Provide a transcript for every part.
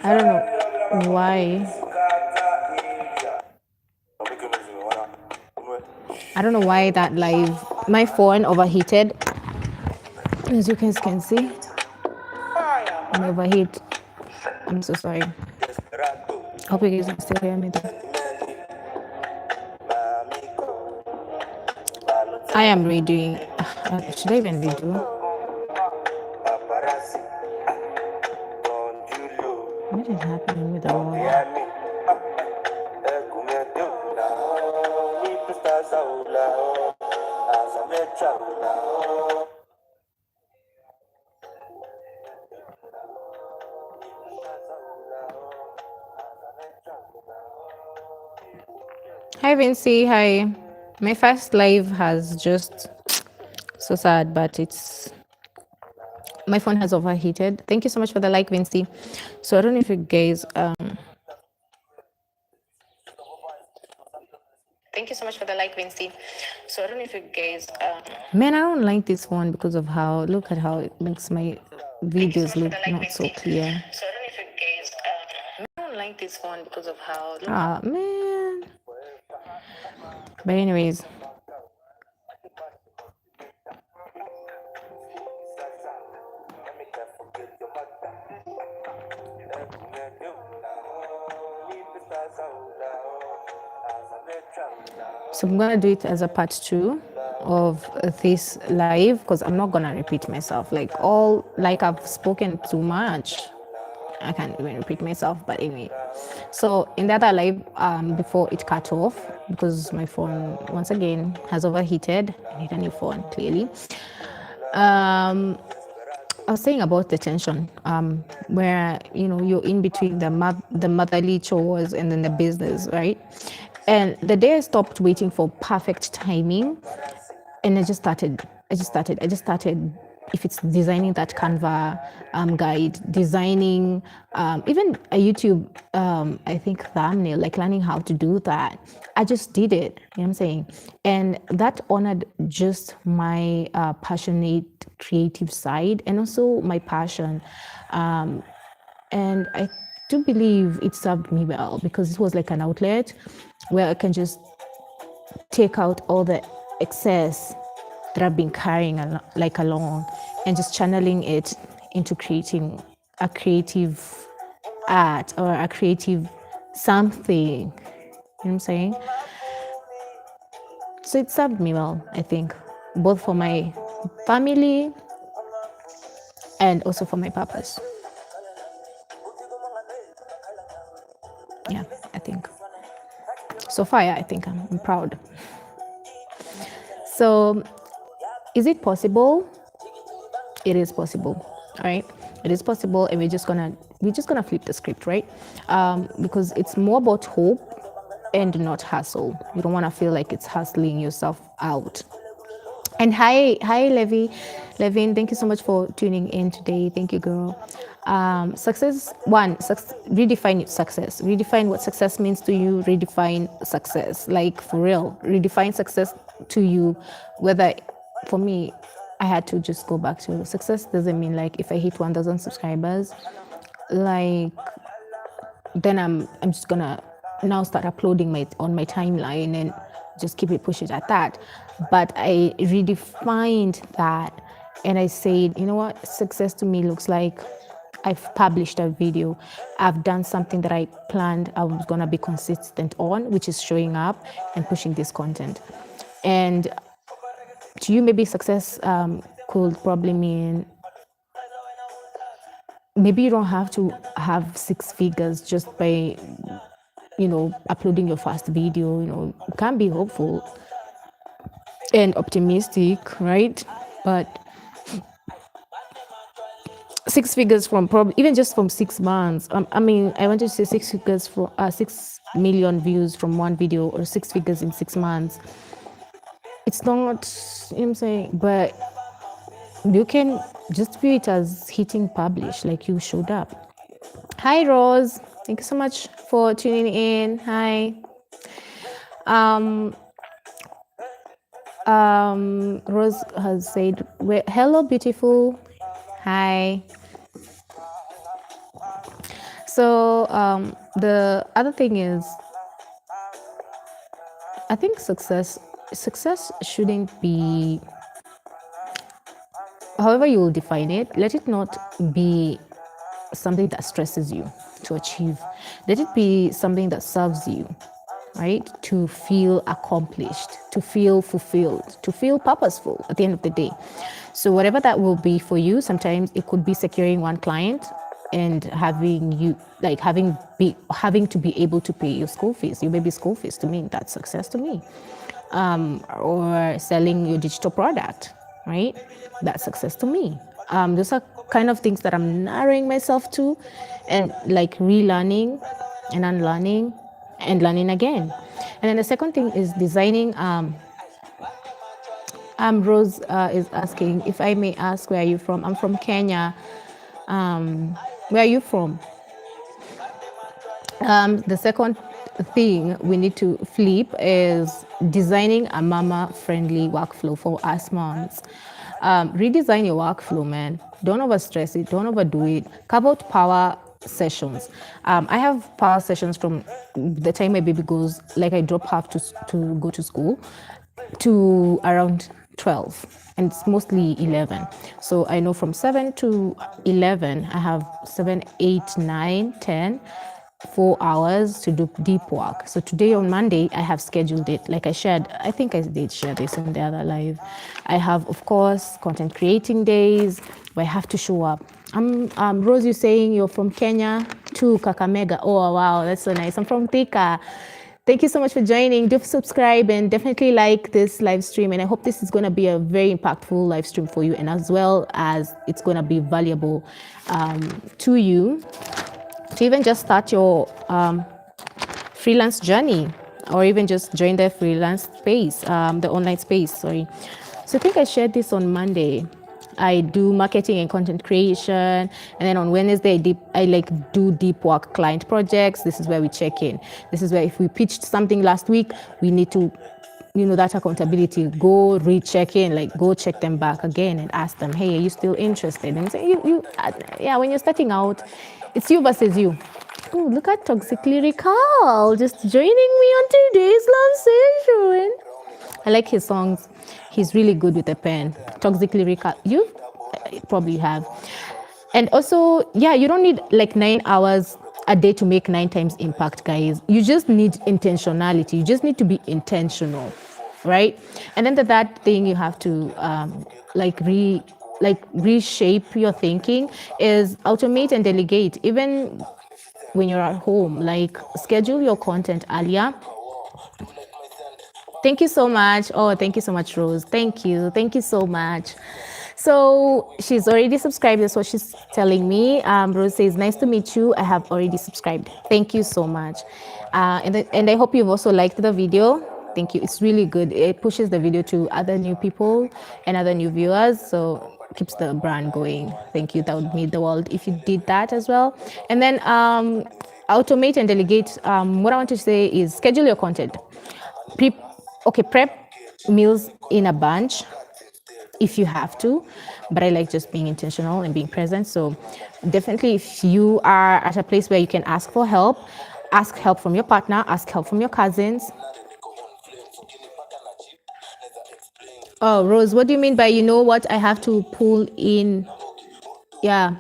I don't know why. I don't know why that live. My phone overheated. As you guys can see, I'm overheat. I'm so sorry. Hope you guys can still hear me though. I am redoing. Should I even redo? What is happening with the wall? Hi Vinci, hi. My first live has just so sad, but it's my phone has overheated. Thank you so much for the like, Vinci. So I don't know if you guys thank you so much for the like, Vinci. So I don't know if you guys man, I don't like this one because of how look at how it makes my videos look not so clear. So I don't know if you guys I don't like this one because of how man. But anyways. So I'm gonna do it as a part 2 of this live because I'm not gonna repeat myself. Like I've spoken too much. I can't even repeat myself, but anyway. So in the other live, before it cut off because my phone once again has overheated. I need a new phone, clearly. I was saying about the tension, where you're in between the motherly chores and then the business, right? And the day I stopped waiting for perfect timing, and I just started. If it's designing that Canva guide, designing even a YouTube, I think thumbnail, like learning how to do that. I just did it. You know what I'm saying? And that honored just my passionate creative side and also my passion. And I do believe it served me well because it was like an outlet where I can just take out all the excess that I've been carrying along and just channeling it into creating a creative art or a creative something. You know what I'm saying? So it served me well, I think, both for my family and also for my purpose. Yeah, I think. So far, yeah, I think I'm proud. So, is it possible? It is possible, all right? It is possible, and we're just gonna flip the script, right? Because it's more about hope and not hustle. You don't want to feel like it's hustling yourself out. And hi, Levin. Thank you so much for tuning in today. Thank you, girl. Success. Redefine success. Redefine what success means to you. Redefine success, like for real. Redefine success to you. Whether, for me, I had to just go back to success. Doesn't mean like if I hit 1,000 subscribers, like then I'm just gonna now start uploading on my timeline and just keep it pushing at that. But I redefined that and I said, you know what, success to me looks like I've published a video. I've done something that I planned I was gonna be consistent on, which is showing up and pushing this content. And to you, maybe success could probably mean maybe you don't have to have 6 figures just by uploading your first video. You can be hopeful and optimistic, right? But 6 figures from probably even just from 6 months. I mean, I wanted to say 6 figures for 6 million views from one video, or 6 figures in 6 months. It's not, you know what I'm saying, but you can just view it as hitting publish, like you showed up. Hi, Rose. Thank you so much for tuning in. Hi. Rose has said, hello, beautiful. Hi. So the other thing is, I think success shouldn't be, however you will define it, let it not be something that stresses you to achieve. Let it be something that serves you, right? To feel accomplished, to feel fulfilled, to feel purposeful at the end of the day. So whatever that will be for you, sometimes it could be securing one client and having you like having to be able to pay your school fees, your baby school fees. To me, that's success to me. Or selling your digital product, right? That's success to me. Those are kind of things that I'm narrowing myself to, and like relearning and unlearning and learning again. And then the second thing is designing. Rose is asking if I may ask, where are you from? I'm from Kenya. Where are you from? The second thing we need to flip is designing a mama-friendly workflow for us moms. Redesign your workflow, man. Don't overstress it. Don't overdo it. Carve out power sessions. I have power sessions from the time my baby goes, like I drop her to go to school, to around 12, and it's mostly 11. So I know from 7 to 11 I have 7, 8, 9, 10, 4 hours to do deep work. So today on Monday I have scheduled it, like I shared, I think I did share this in the other live. I have, of course, content creating days where I have to show up. Rose, you saying you're from Kenya to Kakamega. Oh wow, that's so nice. I'm from Thika. Thank you so much for joining. Do subscribe and definitely like this live stream. And I hope this is going to be a very impactful live stream for you, and as well as it's going to be valuable to you to even just start your freelance journey, or even just join the freelance space, the online space, sorry. So I think I shared this on Monday. I do marketing and content creation, and then on Wednesday I do deep work client projects. This is where we check in. This is where if we pitched something last week, we need to, that accountability, go recheck in, like go check them back again and ask them, hey, are you still interested? And say, yeah, when you're starting out, it's you versus you. Oh, look at Toxic Lyrical just joining me on today's love session. I like his songs. He's really good with a pen. Toxic Lyrical, you probably have. And also, yeah, you don't need like 9 hours a day to make 9 times impact, guys. You just need intentionality. You just need to be intentional, right? And then that thing you have to reshape your thinking is automate and delegate. Even when you're at home, like schedule your content earlier. Thank you so much. Oh, thank you so much, Rose. Thank you. Thank you so much. So she's already subscribed. That's what she's telling me. Rose says, nice to meet you. I have already subscribed. Thank you so much. And I hope you've also liked the video. Thank you. It's really good. It pushes the video to other new people and other new viewers. So keeps the brand going. Thank you. That would mean the world if you did that as well. And then automate and delegate. What I want to say is schedule your content. Prep meals in a bunch if you have to, but I like just being intentional and being present. So definitely, if you are at a place where you can ask for help, ask help from your partner, ask help from your cousins. Oh, Rose, what do you mean by, what I have to pull in? Yeah.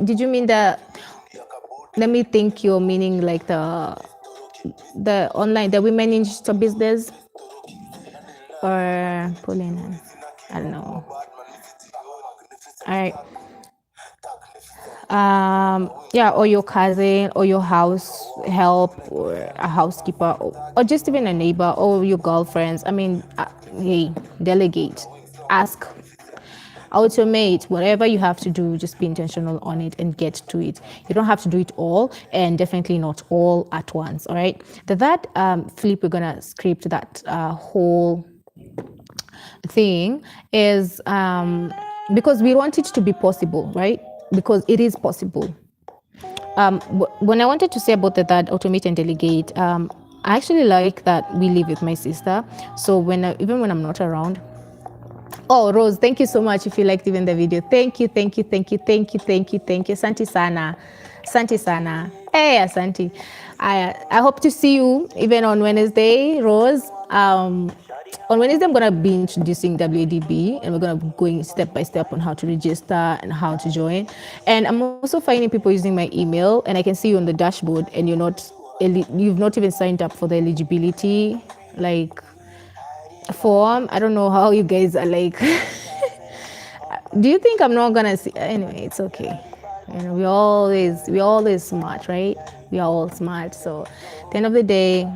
Did you mean let me think you're meaning like the online, the women in business, or pulling, I don't know. All right. Yeah, or your cousin, or your house help, or a housekeeper, or just even a neighbor, or your girlfriends. I mean, hey, delegate, ask, automate, whatever you have to do, just be intentional on it and get to it. You don't have to do it all, and definitely not all at once. All right. That flip, we're gonna script that whole thing is because we want it to be possible, right? Because it is possible. When I wanted to say about that automate and delegate, I actually like that we live with my sister. So even when I'm not around, Oh, Rose, thank you so much if you liked even the video. Thank you, thank you, thank you, thank you, thank you, thank you. Santi sana. Santi sana. Hey, Santi. I hope to see you even on Wednesday, Rose. On Wednesday, I'm going to be introducing WADB and we're going to be going step by step on how to register and how to join. And I'm also finding people using my email and I can see you on the dashboard and you've not even signed up for the eligibility like form. I don't know how you guys are like. Do you think I'm not gonna see? Anyway, it's okay. You know, we always smart, right? We are all smart. So, at the end of the day,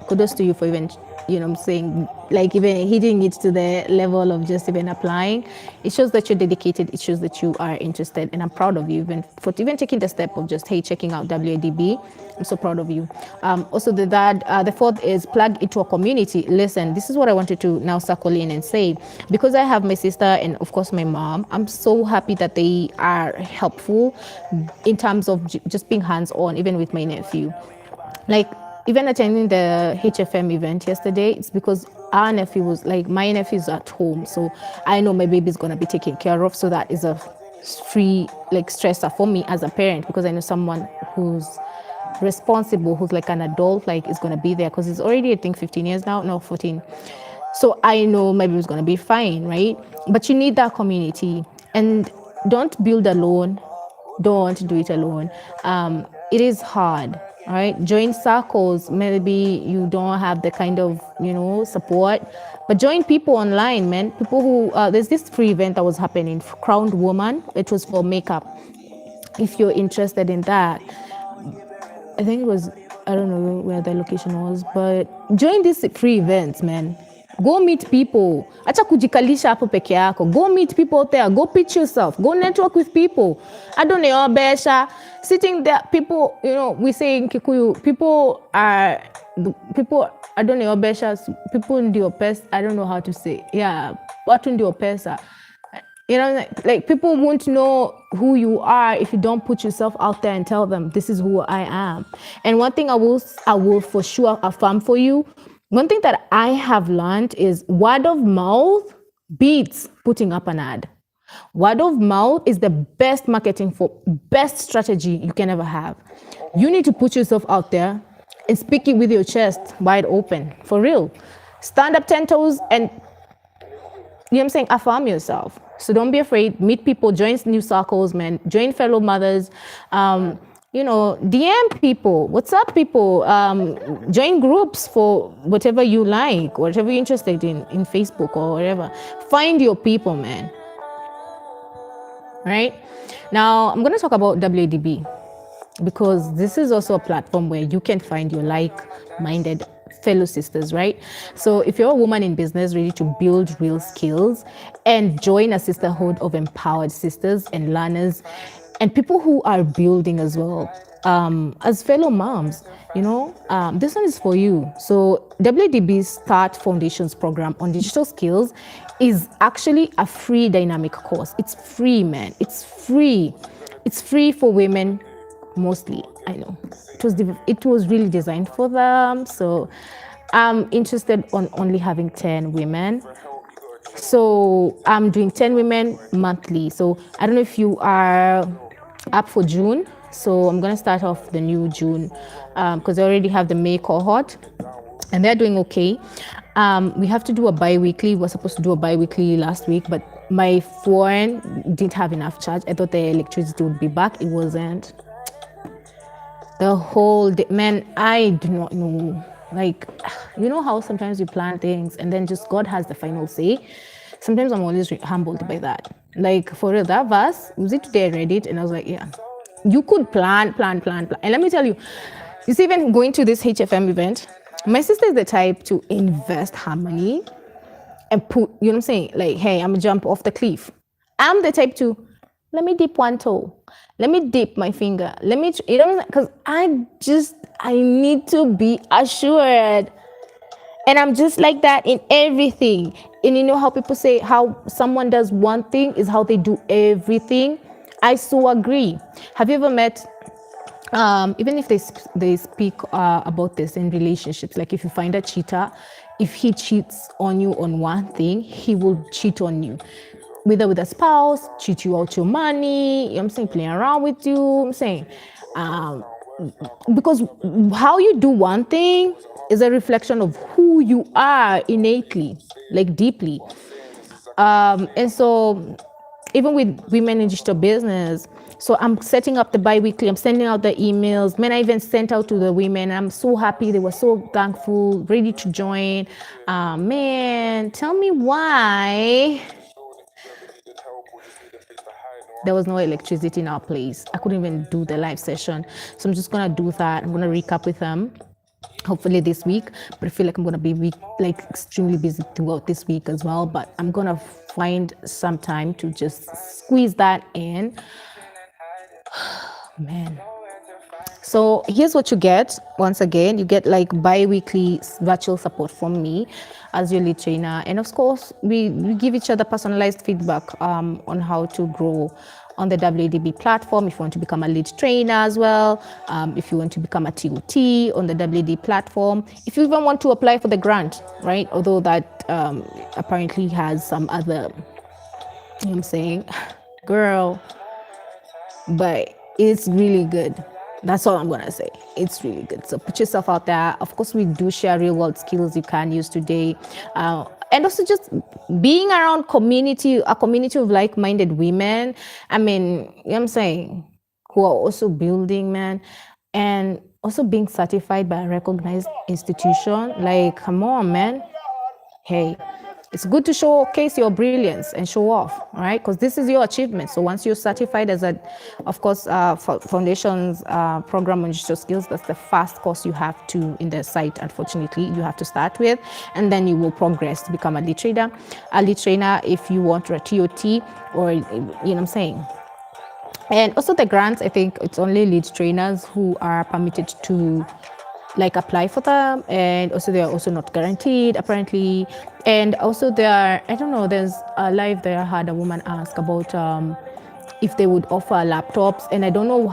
kudos to you for even, you know, I'm saying, like even hitting it to the level of just even applying. It shows that you're dedicated. It shows that you are interested, and I'm proud of you even for even taking the step of just checking out WADB. I'm so proud of you. Also, the fourth is plug into a community. Listen, this is what I wanted to now circle in and say, because I have my sister and of course my mom. I'm so happy that they are helpful in terms of just being hands-on, even with my nephew. Like even attending the HFM event yesterday, it's because our nephew was like, my nephew's at home, so I know my baby's gonna be taken care of. So that is a free like stressor for me as a parent, because I know someone who's responsible, who's like an adult, like is gonna be there, because he's already I think 15 years now, no 14. So I know my baby's gonna be fine, right? But you need that community, and don't build alone. Don't do it alone. It is hard. All right, join circles. Maybe you don't have the kind of support, but join people online, man. People who there's this free event that was happening, Crowned Woman. It was for makeup. If you're interested in that, I think it was, I don't know where the location was, but join these free events, man. Go meet people. Acha kujikalisha hapo peke yako. Go meet people out there. Go pitch yourself. Go network with people. I don't know, Besha. Sitting there, people, we say in Kikuyu, people, I don't know, Besha, people in the oppressed, I don't know how to say. Yeah, what in the oppressor. Like people won't know who you are if you don't put yourself out there and tell them this is who I am. And one thing I will for sure affirm for you, one thing that I have learned is word of mouth beats putting up an ad. Word of mouth is the best best strategy you can ever have. You need to put yourself out there and speak it with your chest wide open, for real. Stand up 10 toes and affirm yourself. So don't be afraid. Meet people, join new circles, man. Join fellow mothers. DM people. What's up, people? Join groups for whatever you like, whatever you're interested in Facebook or whatever. Find your people, man. Right? Now, I'm going to talk about WADB, because this is also a platform where you can find your like-minded fellow sisters, right? So if you're a woman in business ready to build real skills and join a sisterhood of empowered sisters and learners and people who are building as well, as fellow moms, this one is for you. So WDB's Start Foundations program on digital skills is actually a free dynamic course. It's free, man. It's free. It's free for women mostly. I know it was really designed for them. So I'm interested on only having 10 women. So I'm doing 10 women monthly. So I don't know if you are up for June. So I'm going to start off the new June because I already have the May cohort and they're doing okay. We have to do a bi-weekly. We were supposed to do a bi-weekly last week, but my phone didn't have enough charge. I thought the electricity would be back. It wasn't. The whole day, man, I do not know. Like, how sometimes you plan things and then just God has the final say. Sometimes I'm always humbled by that. Like, for real, that verse, was it today I read it? And I was like, yeah, you could plan. And let me tell you, see, even going to this HFM event, my sister is the type to invest her money and put, like, hey, I'm gonna jump off the cliff. I'm the type to, let me dip one toe. Let me dip my finger. Because I need to be assured. And I'm just like that in everything. And you know how people say how someone does one thing is how they do everything? I so agree. Have you ever met, even if they speak about this in relationships, like if you find a cheater, if he cheats on you on one thing, he will cheat on you. Whether with a spouse, cheat you out your money, you know what I'm saying, playing around with you, I'm saying. Um, because how you do one thing is a reflection of who you are innately, like deeply. And so even with women in digital business, so I'm setting up the bi-weekly, I'm sending out the emails. Man, I even sent out to the women. I'm so happy. They were so thankful, ready to join. Man, tell me why there was no electricity in our place. I couldn't even do the live session. So I'm just gonna do that. I'm gonna recap with them hopefully this week, but I feel like I'm gonna be like extremely busy throughout this week as well, but I'm gonna find some time to just squeeze that in. Man, so here's what you get. Once again, you get like bi-weekly virtual support from me as your lead trainer, and of course we give each other personalized feedback on how to grow on the WIDB platform. If you want to become a lead trainer as well, if you want to become a TOT on the WIDB platform, if you even want to apply for the grant, right? Although that apparently has some other, you know what I'm saying, girl, but it's really good. That's all I'm gonna say. It's really good. So put yourself out there. Of course, we do share real world skills you can use today, and also just being around a community of like-minded women. I mean, you know what I'm saying, who are also building, man, and also being certified by a recognized institution. Like, come on, man. Hey, it's good to showcase your brilliance and show off, right? Because this is your achievement. So once you're certified as a, of course, foundations program on digital skills, that's the first course you have to in the site. Unfortunately, you have to start with, and then you will progress to become a lead trainer. A lead trainer, if you want a TOT, or you know what I'm saying. And also the grants, I think it's only lead trainers who are permitted to like apply for them, and also they are also not guaranteed apparently. And also there are, I don't know, there's a live there I had a woman ask about if they would offer laptops, and I don't know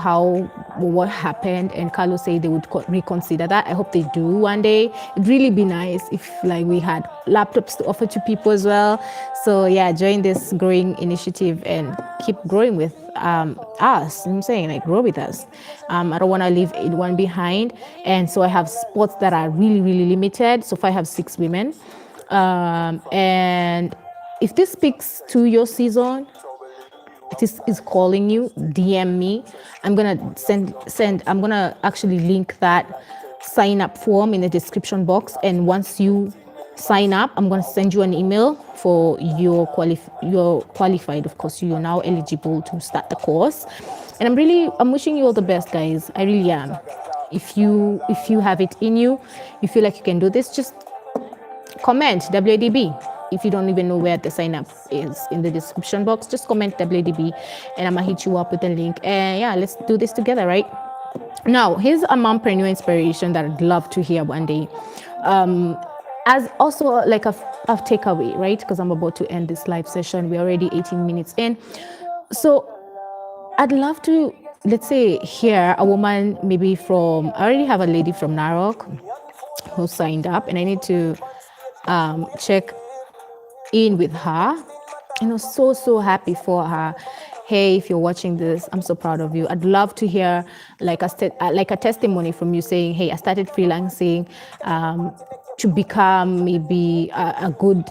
what happened, and Carlos said they would reconsider that. I hope they do one day. It'd really be nice if like we had laptops to offer to people as well. So yeah, join this growing initiative and keep growing with us. I'm saying, like, grow with us. I don't want to leave anyone behind, and so I have spots that are really, really limited. So if I have 6 women, and if this speaks to your season, this is calling you, DM me. I'm gonna I'm gonna actually link that sign up form in the description box, and once you sign up, I'm gonna send you an email for you're qualified. Of course, you're now eligible to start the course, and I'm wishing you all the best, guys. I really am. If you have it in you, you feel like you can do this, just comment WIDB. If you don't even know where the sign up is in the description box, just comment WIDB, and I'm gonna hit you up with the link. And yeah, let's do this together, right? Now, here's a mompreneur inspiration that I'd love to hear one day. As also like a takeaway, right? Because I'm about to end this live session. We're already 18 minutes in. So I'd love to, let's say, hear a woman maybe I already have a lady from Narok who signed up, and I need to check in with her. And I was so happy for her. Hey, if you're watching this, I'm so proud of you. I'd love to hear like a testimony from you saying, hey, I started freelancing to become maybe a good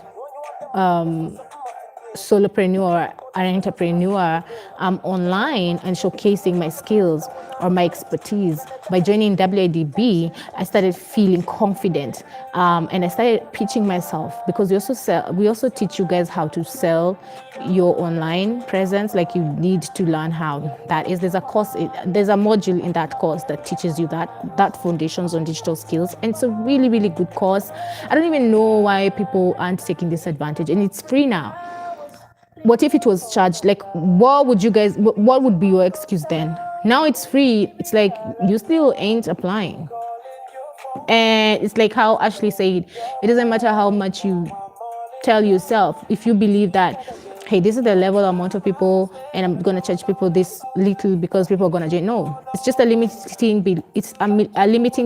solopreneur or entrepreneur online, and showcasing my skills or my expertise. By joining WIDB, I started feeling confident, and I started pitching myself, because we also teach you guys how to sell your online presence. Like, you need to learn how that is. There's a module in that course that teaches you that foundations on digital skills, and it's a really, really good course. I don't even know why people aren't taking this advantage, and it's free now. What if it was charged? Like, what would be your excuse then? Now it's free. It's like you still ain't applying. And it's like how Ashley said, it doesn't matter how much you tell yourself. If you believe that, hey, this is the level amount of people, and I'm gonna charge people this little because people are gonna join. No, it's just a limiting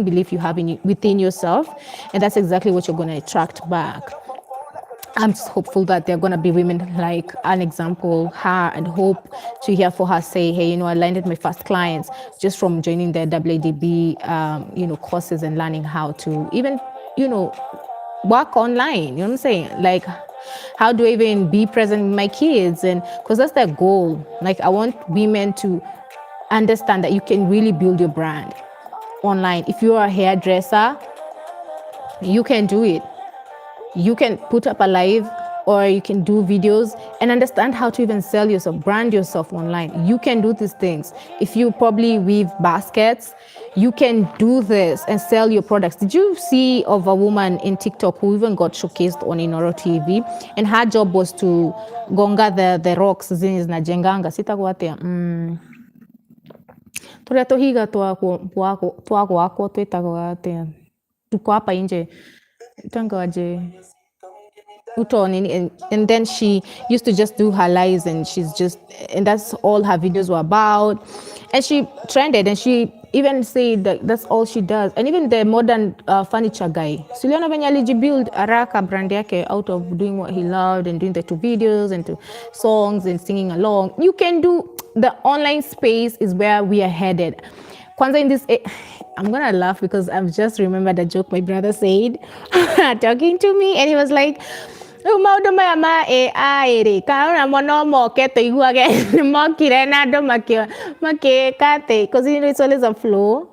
belief you have within yourself, and that's exactly what you're gonna attract back. I'm just hopeful that there are going to be women like an example, her, and hope to hear for her say, hey, I landed my first clients just from joining the WIDB, courses and learning how to even, work online. You know what I'm saying? Like, how do I even be present with my kids? And because that's their goal. Like, I want women to understand that you can really build your brand online. If you're a hairdresser, you can do it. You can put up a live or you can do videos and understand how to even sell yourself, brand yourself online. You can do these things. If you probably weave baskets, you can do this and sell your products. Did you see of a woman in TikTok who even got showcased on Inoro TV? And her job was to gonga the rocks zinajenganga sitakuatia turia tuhiga twako twitagwo atia tuko hapa nje tangaje Utoni, and then she used to just do her lives, and and that's all her videos were about, and she trended, and she even said that that's all she does. And even the modern furniture guy, Suliana Venyaliji built Araka brand yake out of doing what he loved and doing the 2 videos and 2 songs and singing along. You can do, the online space is where we are headed. Kwanza in this, I'm gonna laugh because I've just remembered a joke my brother said talking to me, and he was like, maundu maya ma AI ri kana mono moke tuiguage mokire na andu makikate, because it's always a flow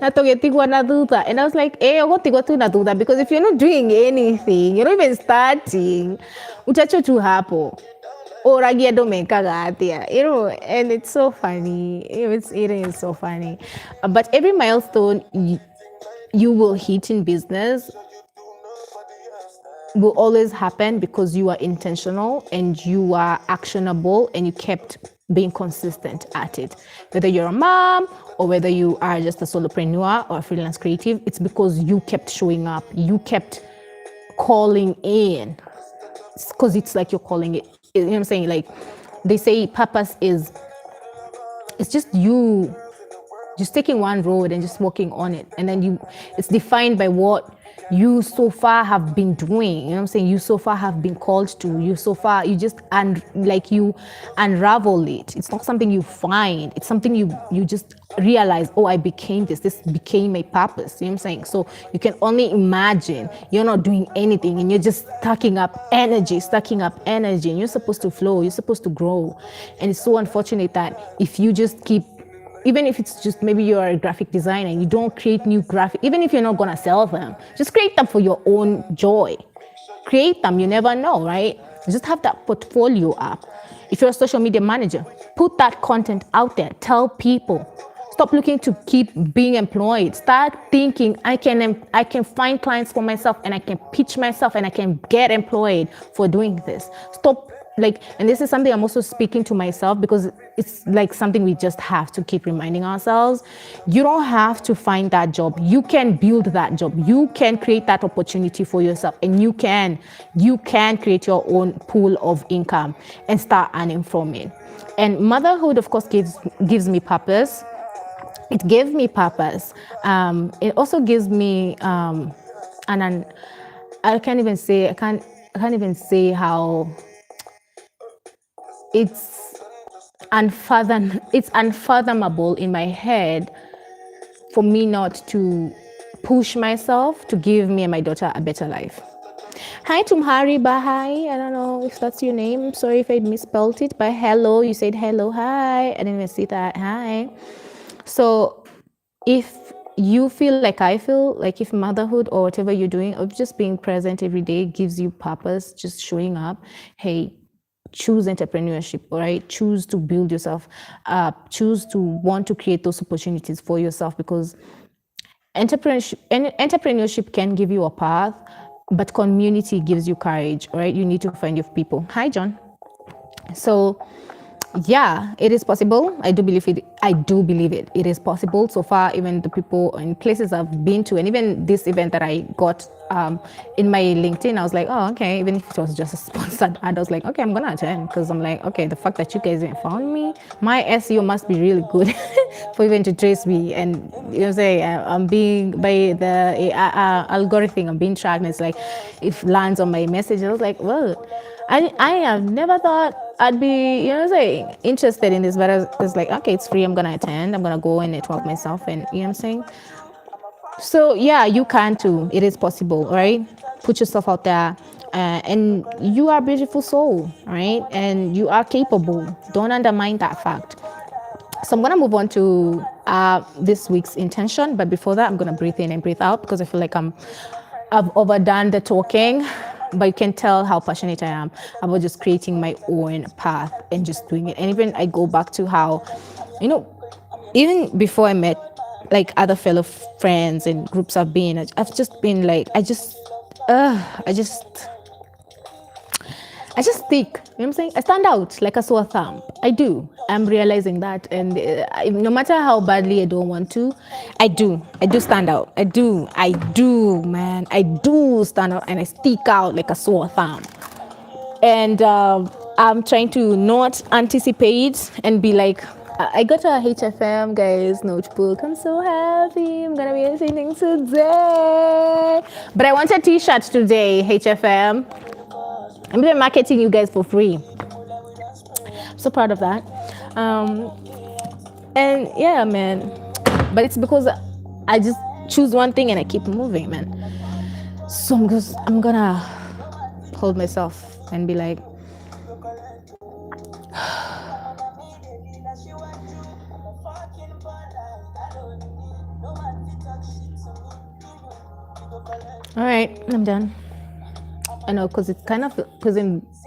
na tugitigwa na thutha. And I was like, ugutigwa tu na thutha, because if you're not doing anything, you're not even starting, utacho tu hapo oragia ndo mekaga atia, and it's so funny. It is so funny. But every milestone you will hit in business will always happen because you are intentional and you are actionable and you kept being consistent at it. Whether you're a mom or whether you are just a solopreneur or a freelance creative, it's because you kept showing up. You kept calling in. Because it's like you're calling it. You know what I'm saying? Like they say purpose it's just you just taking one road and just walking on it. And then it's defined by what you so far have been doing. You know what I'm saying? You so far have been called to. You so far, you just you unravel it. It's not something you find. It's something you just realize, I became this. This became my purpose. You know what I'm saying? So you can only imagine you're not doing anything and you're just stacking up energy, and you're supposed to flow. You're supposed to grow. And it's so unfortunate that if you just keep, even if it's just maybe you're a graphic designer and you don't create new graphic, even if you're not going to sell them, just create them for your own joy. Create them. You never know, right? Just have that portfolio up. If you're a social media manager, put that content out there. Tell people. Stop looking to keep being employed. Start thinking, I can find clients for myself and I can pitch myself and I can get employed for doing this. Stop. And this is something I'm also speaking to myself, because it's like something we just have to keep reminding ourselves. You don't have to find that job. You can build that job. You can create that opportunity for yourself, and you can create your own pool of income and start earning from it. And motherhood, of course, gives me purpose. It gave me purpose. It also gives me I can't even say how. It's unfathomable in my head for me not to push myself to give me and my daughter a better life. Hi Tumhari Bahai. I don't know if that's your name. I'm sorry if I misspelled it, but hello. You said hello. Hi. I didn't even see that. Hi. So if you feel like I feel, like if motherhood or whatever you're doing, or just being present every day gives you purpose, just showing up, hey, choose entrepreneurship, all right? Choose to build yourself up. Choose to want to create those opportunities for yourself, because entrepreneurship can give you a path, but community gives you courage, all right? You need to find your people. Hi, John. So Yeah, it is possible. I do believe it. I do believe it. It is possible. So far, even the people in places I've been to, and even this event that I got in my LinkedIn, I was like, oh, okay. Even if it was just a sponsored ad, I was like, okay, I'm gonna attend because I'm like, okay, the fact that you guys even found me, my SEO must be really good for even to trace me. And you know, say I'm being by the algorithm, I'm being tracked. And it's like, if lands on my message, I was like, well. I have never thought I'd be, you know, saying interested in this, but I was like, okay, it's free. I'm gonna attend. I'm gonna go and network myself, and you know what I'm saying. So yeah, you can too. It is possible, right? Put yourself out there, and you are a beautiful soul, right? And you are capable. Don't undermine that fact. So I'm gonna move on to this week's intention, but before that, I'm gonna breathe in and breathe out because I feel like I've overdone the talking, but you can tell how passionate I am about just creating my own path and just doing it. And even I go back to how, you know, even before I met like other fellow friends and groups I've been, I've just been like, I just stick. You know what I'm saying? I stand out like a sore thumb. I do. I'm realizing that. And no matter how badly I don't want to, I do. I do stand out. I do. I do, man. I do stand out and I stick out like a sore thumb. And I'm trying to not anticipate and be like, I got a HFM, guys, notebook. I'm so happy. I'm going to be singing today. But I want a t-shirt today, HFM. I'm even marketing you guys for free. I'm so proud of that. And yeah, man. But it's because I just choose one thing and I keep moving, man. So I'm gonna hold myself and be like, all right, I'm done. I know, because it's kind of, because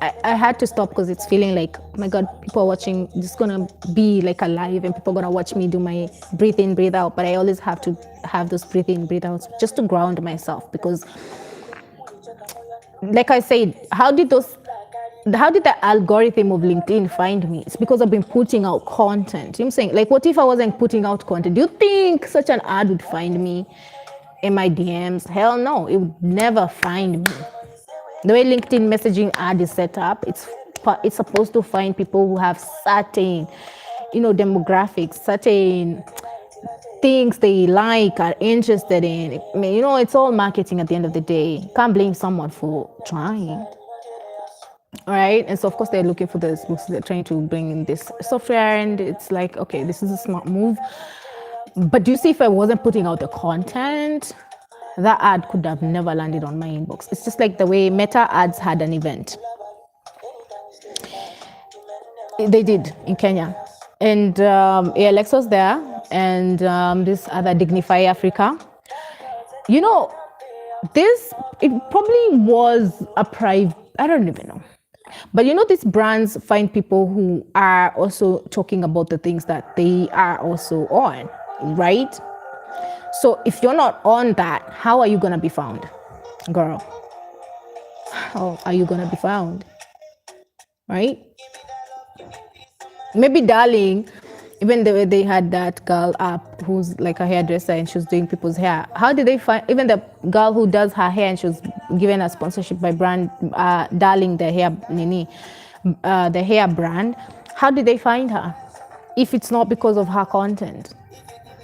I had to stop because it's feeling like, oh my God, people are watching, it's going to be like alive and people are going to watch me do my breathe in, breathe out. But I always have to have those breathe in, breathe outs just to ground myself because, like I said, how did the algorithm of LinkedIn find me? It's because I've been putting out content. You know what I'm saying? Like, what if I wasn't putting out content? Do you think such an ad would find me in my DMs? Hell no, it would never find me. The way LinkedIn messaging ad is set up, it's supposed to find people who have certain, demographics, certain things they like, are interested in. I mean, it's all marketing at the end of the day. Can't blame someone for trying. All right. And so, of course, they're looking for this. They're trying to bring in this software, and it's like, okay, this is a smart move. But do you see, if I wasn't putting out the content, that ad could have never landed on my inbox. It's just like the way Meta ads had an event. They did in Kenya. And ALX was there, and this other Dignify Africa. It probably was a private, I don't even know. But these brands find people who are also talking about the things that they are also on, right? So if you're not on that, how are you going to be found, girl? How are you going to be found, right? Maybe Darling, even the way they had that girl up who's like a hairdresser and she was doing people's hair. How did they find, even the girl who does her hair and she was given a sponsorship by brand, Darling, the hair brand. How did they find her if it's not because of her content?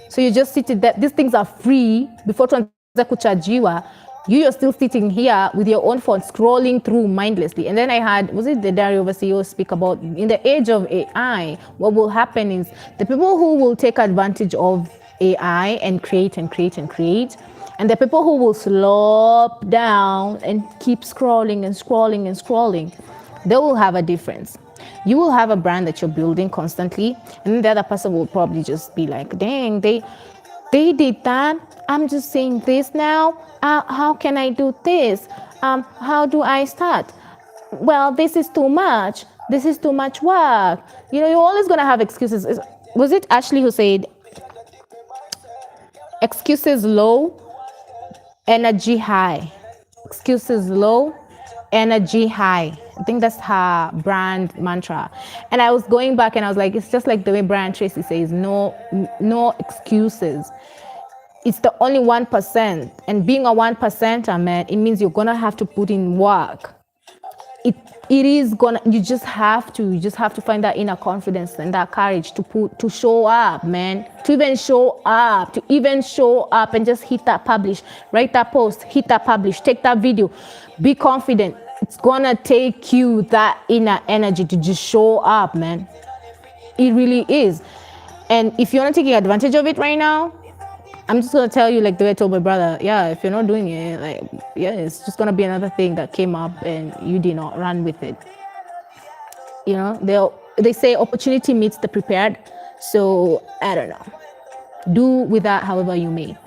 So you just sit there, these things are free before kuchajiwa. You're still sitting here with your own phone scrolling through mindlessly. And then I had, was it the Diary of a CEO speak about, in the age of AI, what will happen is the people who will take advantage of AI and create and create and create, and the people who will slop down and keep scrolling and scrolling and scrolling, they will have a difference. You will have a brand that you're building constantly, and then the other person will probably just be like, dang, they did that. I'm just saying this now. How can I do this? How do I start? Well, this is too much. This is too much work. You're always going to have excuses. Was it Ashley who said, excuses low, energy high? Excuses low, energy high. I think that's her brand mantra. And I was going back and I was like, it's just like the way Brian Tracy says, no excuses. It's the only 1%. And being a 1%er, man, it means you're gonna have to put in work. It is gonna, you just have to find that inner confidence and that courage to show up, man, to even show up and just hit that publish, write that post, hit that publish, take that video, be confident. It's gonna take you that inner energy to just show up, man. It really is. And if you're not taking advantage of it right now, I'm just gonna tell you, like the way I told my brother, yeah, if you're not doing it, like, yeah, it's just gonna be another thing that came up and you did not run with it. You know, they say opportunity meets the prepared. So I don't know. Do with that however you may.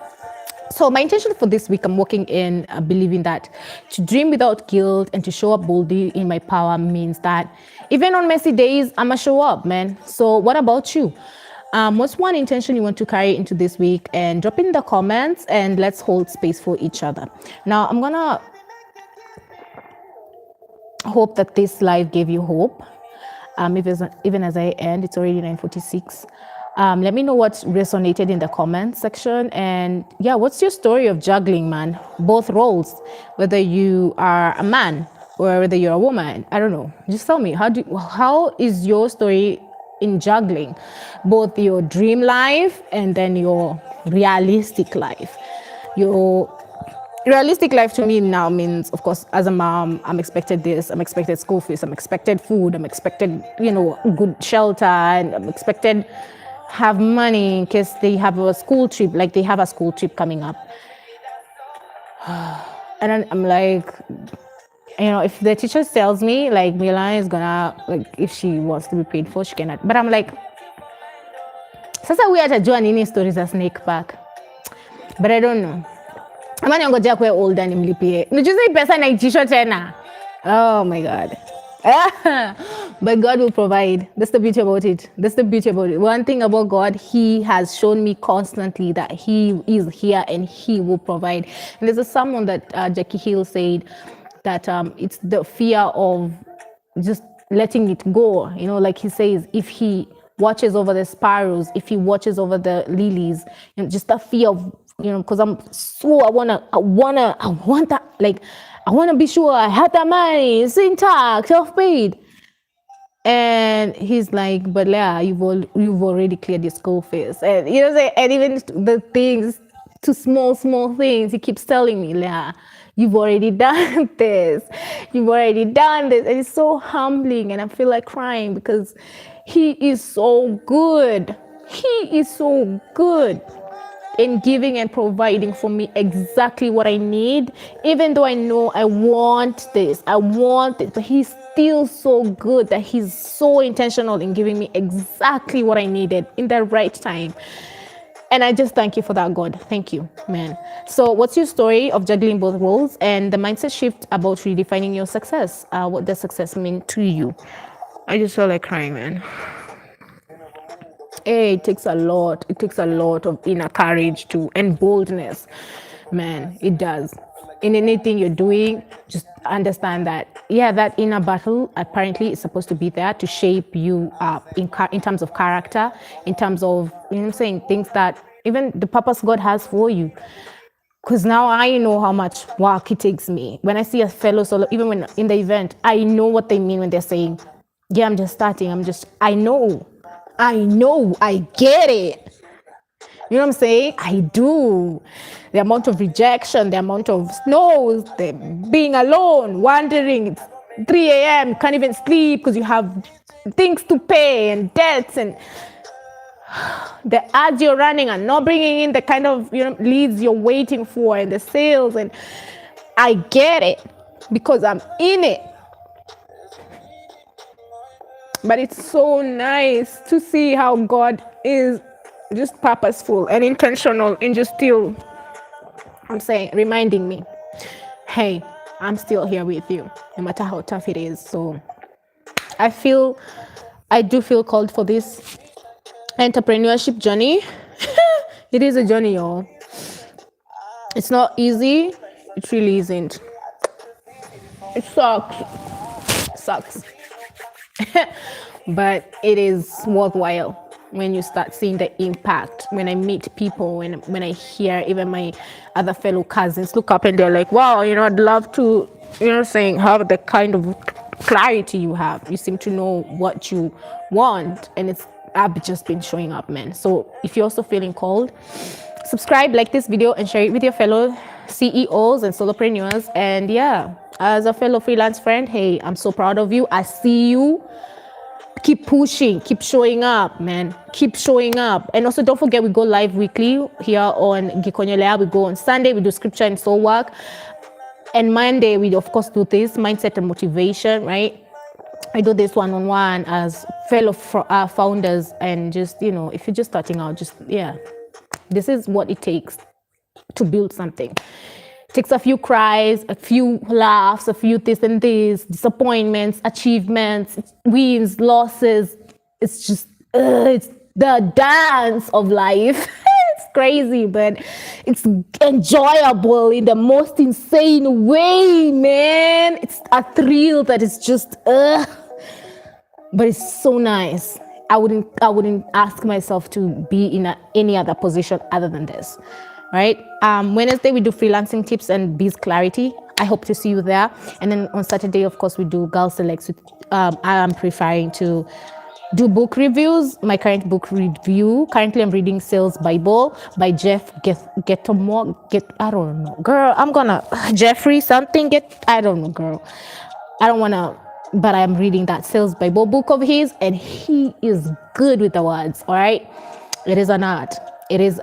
So my intention for this week, I'm working in believing that to dream without guilt and to show up boldly in my power means that even on messy days, I'ma show up, man. So what about you? What's one intention you want to carry into this week? And drop in the comments and let's hold space for each other. Now, I'm gonna hope that this live gave you hope. Even as I end, it's already 9:46. Let me know what resonated in the comments section. And yeah, what's your story of juggling, man? Both roles, whether you are a man or whether you're a woman. I don't know. Just tell me, how is your story in juggling both your dream life and then your realistic life? Your realistic life to me now means, of course, as a mom, I'm expected this, I'm expected school fees, I'm expected food, I'm expected, good shelter, and I'm expected have money in case they have a school trip, like they have a school trip coming up. And then I'm like, if the teacher tells me, like, Milan is gonna, like, if she wants to be paid for, she cannot. But I'm like, sasa we atajua nini stories za snake pack. But I don't know. Amani ngoja kwe older nimlipie. Nijuze pesa naitisho tena. Oh my God. But God will provide. That's the beauty about it. One thing about God, He has shown me constantly that He is here and He will provide. And there's a sermon that Jackie Hill said that it's the fear of just letting it go. Like he says, if He watches over the sparrows, if He watches over the lilies, just the fear of, because I want that, like, I want to be sure I had that money, it's intact, self-paid. And He's like, but Leah, you've already cleared your school fees. And and even the things, to small things, He keeps telling me, Leah, you've already done this. And it's so humbling, and I feel like crying because He is so good. In giving and providing for me exactly what I need, even though I know I want this, but He's still so good that He's so intentional in giving me exactly what I needed in the right time. And I just thank You for that, God. Thank You, man. So what's your story of juggling both roles and the mindset shift about redefining your success? What does success mean to you? I just feel like crying, man. It takes a lot of inner courage and boldness, man. It does. In anything you're doing, just understand that, that inner battle apparently is supposed to be there to shape you up in terms of character, in terms of, things that even the purpose God has for you. Because now I know how much work it takes me. When I see a fellow solo, even when in the event, I know what they mean when they're saying, I'm just starting. I know, I get it. You know what I'm saying? I do. The amount of rejection, the amount of snows, the being alone, wandering, it's 3 a.m., can't even sleep because you have things to pay and debts, and the ads you're running and not bringing in the kind of leads you're waiting for, and the sales. And I get it because I'm in it. But it's so nice to see how God is just purposeful and intentional in just still, reminding me, hey, I'm still here with you, no matter how tough it is. So I do feel called for this entrepreneurship journey. It is a journey, y'all. It's not easy. It really isn't. It sucks. sucks. But it is worthwhile when you start seeing the impact. When I meet people, when I hear even my other fellow cousins look up and they're like, wow, I'd love to, saying have the kind of clarity you have. You seem to know what you want, and I've just been showing up, man. So if you're also feeling called, subscribe, like this video, and share it with your fellow CEOs and solopreneurs. And yeah, as a fellow freelance friend, hey, I'm so proud of you. I see you. Keep pushing, keep showing up, man. Keep showing up. And also don't forget, we go live weekly here on Gikonyo Leah. We go on Sunday, we do scripture and soul work. And Monday, we of course do this mindset and motivation, right? I do this one-on-one as fellow founders. And just, if you're just starting out, this is what it takes to build something. It takes a few cries, a few laughs, a few this and this, disappointments, achievements, wins, losses. It's just, it's the dance of life. It's crazy, but it's enjoyable in the most insane way, man. It's a thrill that is just, but it's so nice. I wouldn't ask myself to be in any other position other than this. Right? Wednesday, we do freelancing tips and biz clarity. I hope to see you there. And then on Saturday, of course, we do girl selects. I am preferring to do book reviews. My current book review. Currently, I'm reading Sales Bible by Jeff Getomore. I don't know, girl. I'm gonna Jeffrey something. I don't know, girl. I don't wanna. But I'm reading that Sales Bible book of his, and he is good with the words. All right. It is an art. It is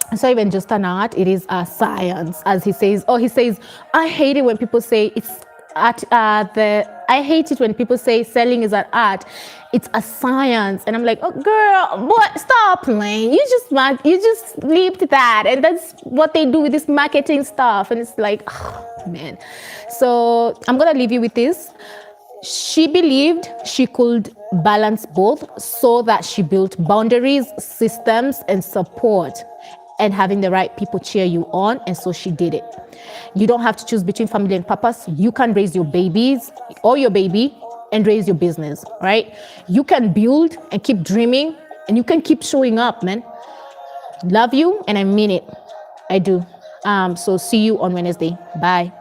it's not even just an art, it is a science, as he says. He says, I hate it when people say it's art. I hate it when people say selling is an art. It's a science. And I'm like, oh, girl, what? Stop playing. You just leaped that. And that's what they do with this marketing stuff. And it's like, oh, man. So I'm going to leave you with this. She believed she could balance both so that she built boundaries, systems, and support, and having the right people cheer you on. And so she did it. You don't have to choose between family and purpose. You can raise your babies or your baby and raise your business, right? You can build and keep dreaming, and you can keep showing up, man. Love you, and I mean it. I do. So see you on Wednesday. Bye.